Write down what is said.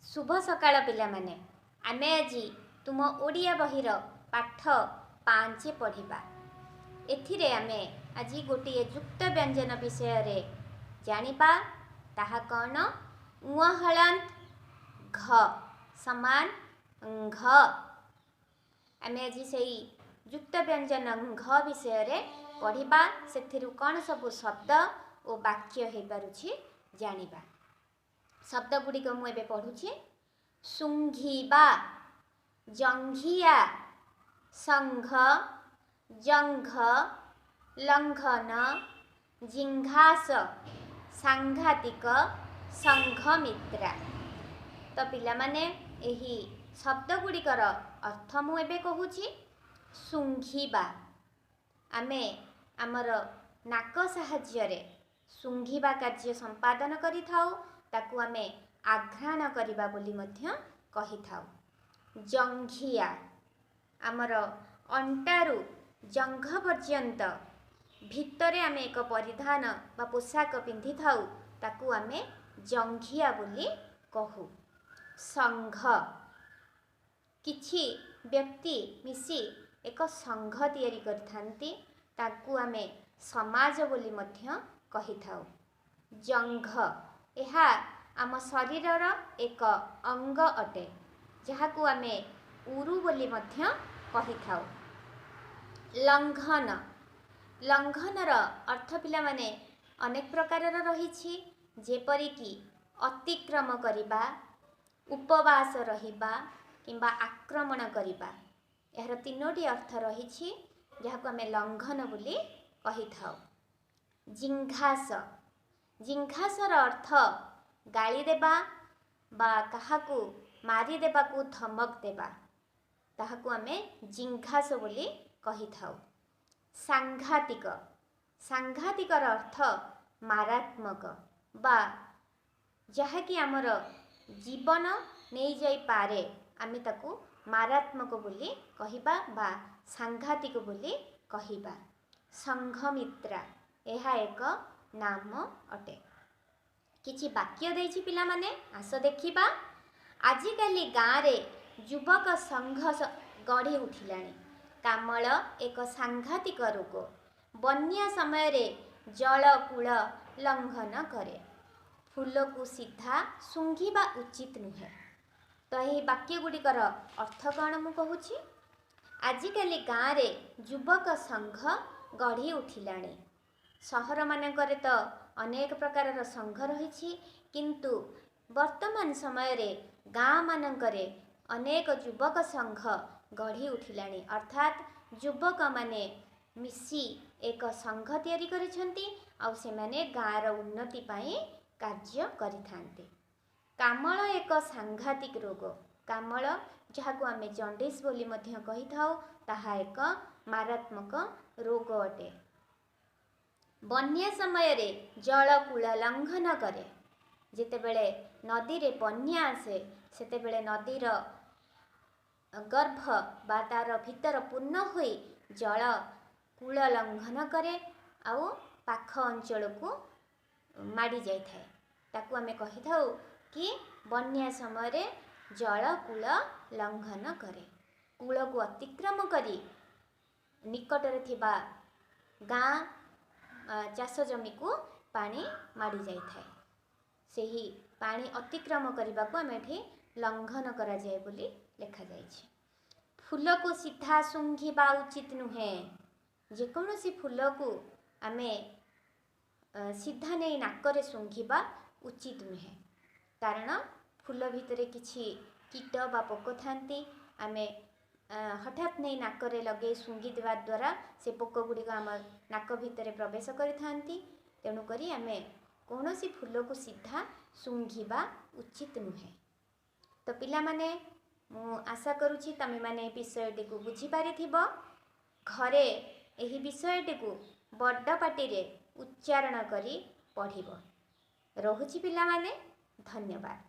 शुभ सकाळ पिलामाने आमे आजी तुम ओडिया बहिर पाठ 5 पढ़िबा। एथिरे आमे आजी गोटे युक्त व्यंजन विषय रे जानिबा। ताहा कौन उहलंत घ समान घ। आमे आजी सेई युक्त व्यंजन घ विषय रे पढ़िबा। सेथिरु कौन सब शब्द और वाक्य हे पारुछि जानिबा। शब्द गुड़िक मुझे पढ़ुछि। सुंघिबा जंघिया संघ जंघ लंघन जिंघास सांघातिक संघमित्रा। तो पिला माने एही शब्द गुड़िकर अर्थ मुझे कहूछि। सुंघिबा आमे आमर नाक साहाय्य सुंघिबा कार्य संपादन करि थाउ। ताकू आमे आघ्राण करिबा बोली मध्य कहि थाउ। जंघिया आमर अंटारू जंघ पर्यंत भितरे आमे एक परिधान बा पोशाक पिंधि थाउ। ताकू आमे जंघिया बोली कहू। संघ किछि व्यक्ति मिसी एक संघ तैयारी करथांती। ताकू आमे समाज बोली मध्य कहि थाउ। जंघ एहा आम शरीरर एक अंग अटे जहाकू आमे उरु बोली मध्य कहि थाउ। लंघन लंघनर अर्थ पिला माने अनेक प्रकारर रहिछि। जेपरिकी अतिक्रम करिबा उपवास रहिबा किंबा आक्रमण करिबा। एहर तीनोटी अर्थ रहिछि जहाकू आमे लंघन बोली कहि थाउ। जिंघास जिंघासर अर्थ गाली देबा बा काहाकू मारी देबा को धमक देबा। ताहाकू आमे जिंघास बोली कहि थाउ। सांघातिक सांघातिकर अर्थ मारात्मक बा जहाकी आमर जीवन नहीं जाई पारे। आमे ताकू मारात्मक बोली कहिबा बा सांघातिक बोली कहिबा। संघमित्रा एहा एक नाम अटे। किछि वाक्य देछि पिला माने आस देखिबा। आजिकाली गाँव रे युवक संघ गढ़ी उठिलाणी। कामल एक सांघातिक रोग। बन्या समय रे जल कूल लंघन करे। फूल को सीधा सुंघिबा उचित नुहे। तो यही वाक्य गुड़िकर अर्थ कौन मु कहूछि। आजिकाली गाँव रे युवक संघ गढ़ी उठिलाणी। सहर मानकरे तो अनेक प्रकार संघ रही। किंतु वर्तमान समय रे गाँ मानकरे अनेक युवक संघ गढ़ी उठिलाणी। अर्थात युवक माने मिसी एक संघ तैयारी करिसेंती आउ से माने गाँर उन्नति पाई कार्य करिथांते। कामल एक सांघातिक रोग। कामल जहाकू आमे जंडिस बोली मध्य कहि थाउ। ताहा एक मारात्मक रोग अटे। बन्या समय रे जल कूल लंघन करे। जेतेबेले नदी रे बन्या आसे सेतेबेले नदीर गर्भ बा तार भीतर पूर्ण होई जल कूल लंघन करे आउ पाख अंचल को माड़ी जाई थाए। ताकू आमे कहि थाउ कि बन्या समय रे जल कूल लंघन करे। कूल को अतिक्रम करी निकटरे थिबा गाँ चाष जमी को पानी माड़ी जाई थाए। सेही पानी अतिक्रम करने को आम एठी लंघन करा जाए बोली लेखा जाइछे। फूल को सीधा सुंघिबा उचित नुहे। जेकोसी फूल को आमे सीधा नहीं नाकरे सुंघिबा उचित नुहे। कारण फूल भितरे किछि कीट बा पोक थांती। आमे हठात नहीं नाकरे लगे सुंघी देवा द्वारा से पोक गुड़िक आम नाक भितरे प्रवेश करिथांती। तेणुकरी आमे कौनसी फूल को सीधा सुंघिबा उचित नुहे। तो पिला माने मु आशा करुछि तमे माने विषयटी को बुझी पारिथिबो। घरे एही विषयटी को बड्ड पाटी रे उच्चारण करी पढ़िबो। रहुछि पिला माने धन्यवाद।